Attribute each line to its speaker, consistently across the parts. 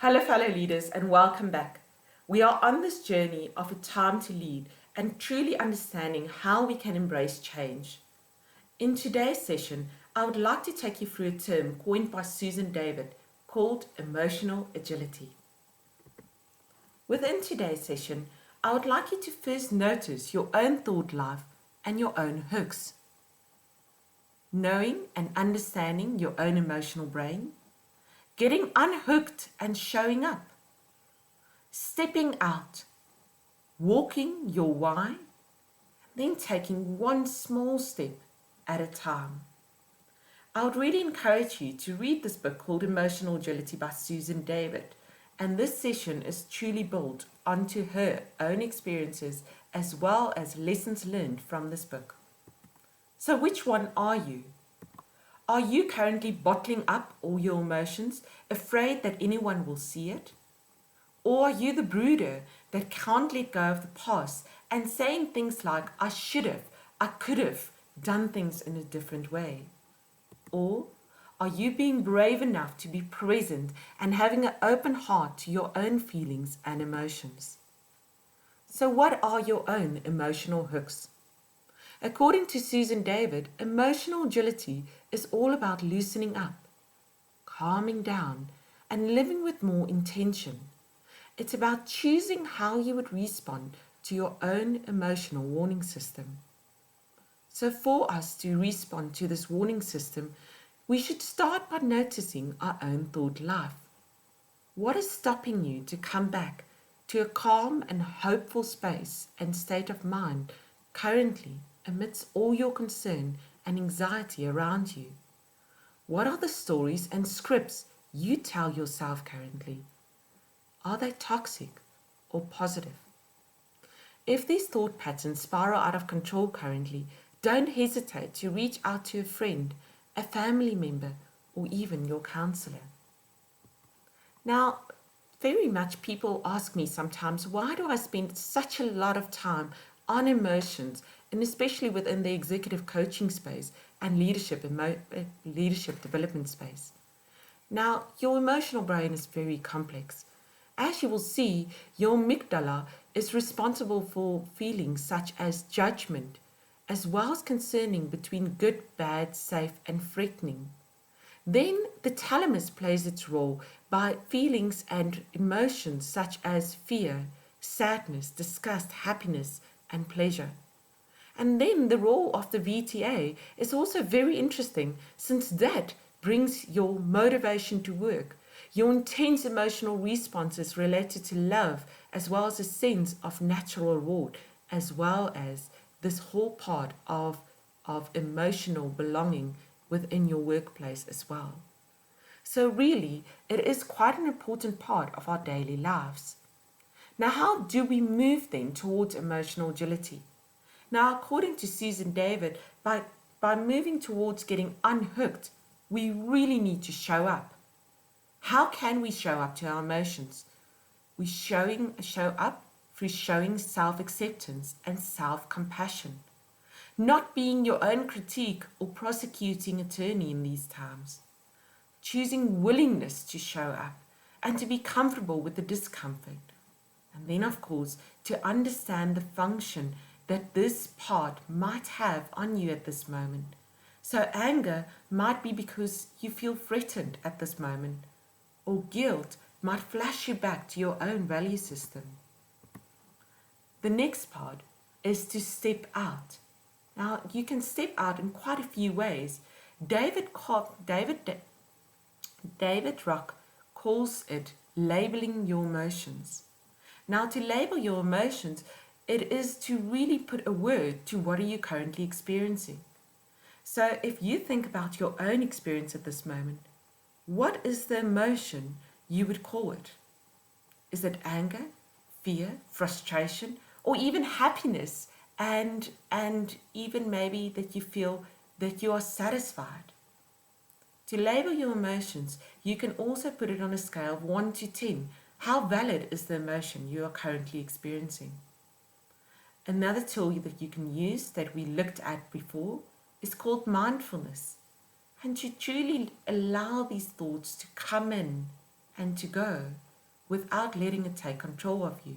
Speaker 1: Hello, fellow leaders, and welcome back. We are on this journey of a time to lead and truly understanding how we can embrace change. In today's session, I would like to take you through a term coined by Susan David called emotional agility. Within today's session, I would like you to first notice your own thought life and your own hooks. Knowing and understanding your own emotional brain, getting unhooked and showing up, stepping out, walking your why, then taking one small step at a time. I would really encourage you to read this book called Emotional Agility by Susan David, and this session is truly built onto her own experiences as well as lessons learned from this book. So which one are you? Are you currently bottling up all your emotions, afraid that anyone will see it? Or are you the brooder that can't let go of the past and saying things like, I should have, I could have done things in a different way? Or are you being brave enough to be present and having an open heart to your own feelings and emotions? So, what are your own emotional hooks? According to Susan David, emotional agility is all about loosening up, calming down, and living with more intention. It's about choosing how you would respond to your own emotional warning system. So, for us to respond to this warning system, we should start by noticing our own thought life. What is stopping you to come back to a calm and hopeful space and state of mind currently amidst all your concern and anxiety around you? What are the stories and scripts you tell yourself currently? Are they toxic or positive? If these thought patterns spiral out of control currently, don't hesitate to reach out to a friend, a family member, or even your counselor. Now, very much people ask me sometimes, why do I spend such a lot of time on emotions, and especially within the executive coaching space and leadership development space? Now, your emotional brain is very complex. As you will see, your amygdala is responsible for feelings such as judgment, as well as concerning between good, bad, safe, and threatening. Then the thalamus plays its role by feelings and emotions such as fear, sadness, disgust, happiness, and pleasure. And then the role of the VTA is also very interesting since that brings your motivation to work, your intense emotional responses related to love, as well as a sense of natural reward, as well as this whole part of emotional belonging within your workplace as well. So, really, it is quite an important part of our daily lives. Now, how do we move then towards emotional agility? Now, according to Susan David, by moving towards getting unhooked, we really need to show up. How can we show up to our emotions? We show up through showing self-acceptance and self-compassion, not being your own critique or prosecuting attorney in these times, choosing willingness to show up and to be comfortable with the discomfort. And then, of course, to understand the function that this part might have on you at this moment. So, anger might be because you feel threatened at this moment, or guilt might flash you back to your own value system. The next part is to step out. Now, you can step out in quite a few ways. David Rock calls it labeling your emotions. Now, to label your emotions, it is to really put a word to what are you currently experiencing. So if you think about your own experience at this moment, what is the emotion you would call it? Is it anger, fear, frustration, or even happiness, and even maybe that you feel that you are satisfied? To label your emotions, you can also put it on a scale of 1 to 10. How valid is the emotion you are currently experiencing? Another tool that you can use that we looked at before is called mindfulness. And to truly allow these thoughts to come in and to go. without letting it take control of you.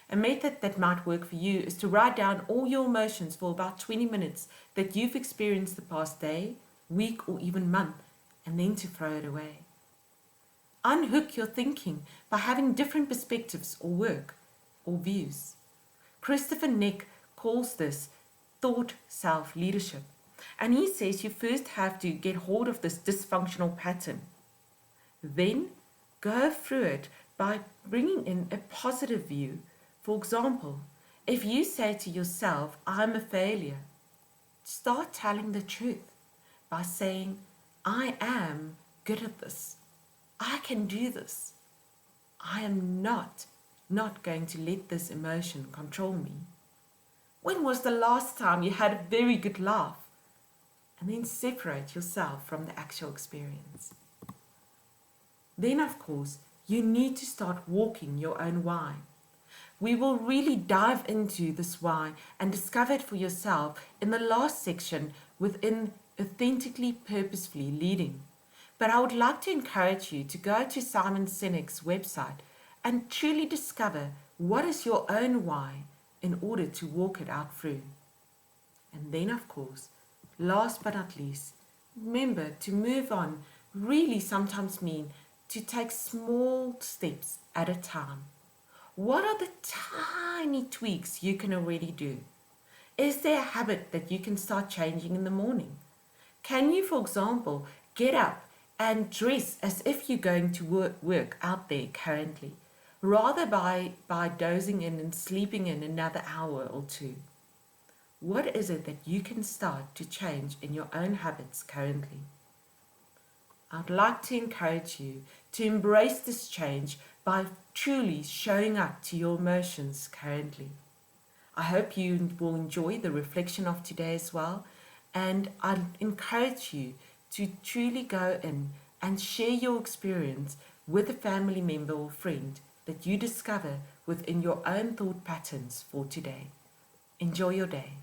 Speaker 1: A method that might work for you is to write down all your emotions for about 20 minutes that you've experienced the past day, week, or even month, and then to throw it away. Unhook your thinking by having different perspectives or work or views. Christopher Neck calls this thought self-leadership. And he says you first have to get hold of this dysfunctional pattern. Then go through it by bringing in a positive view. For example, if you say to yourself, I'm a failure, start telling the truth by saying, I am good at this. I can do this. I am not going to let this emotion control me. When was the last time you had a very good laugh? And then separate yourself from the actual experience. Then, of course, you need to start walking your own why. We will really dive into this why and discover it for yourself in the last section within Authentically Purposefully Leading. But I would like to encourage you to go to Simon Sinek's website and truly discover what is your own why in order to walk it out through. And then, of course, last but not least, remember to move on really sometimes mean to take small steps at a time. What are the tiny tweaks you can already do? Is there a habit that you can start changing in the morning? Can you, for example, get up and dress as if you're going to work out there currently, rather by dozing in and sleeping in another hour or two? What is it that you can start to change in your own habits currently? I'd like to encourage you to embrace this change by truly showing up to your emotions currently. I hope you will enjoy the reflection of today as well, and I encourage you to truly go in and share your experience with a family member or friend that you discover within your own thought patterns for today. Enjoy your day.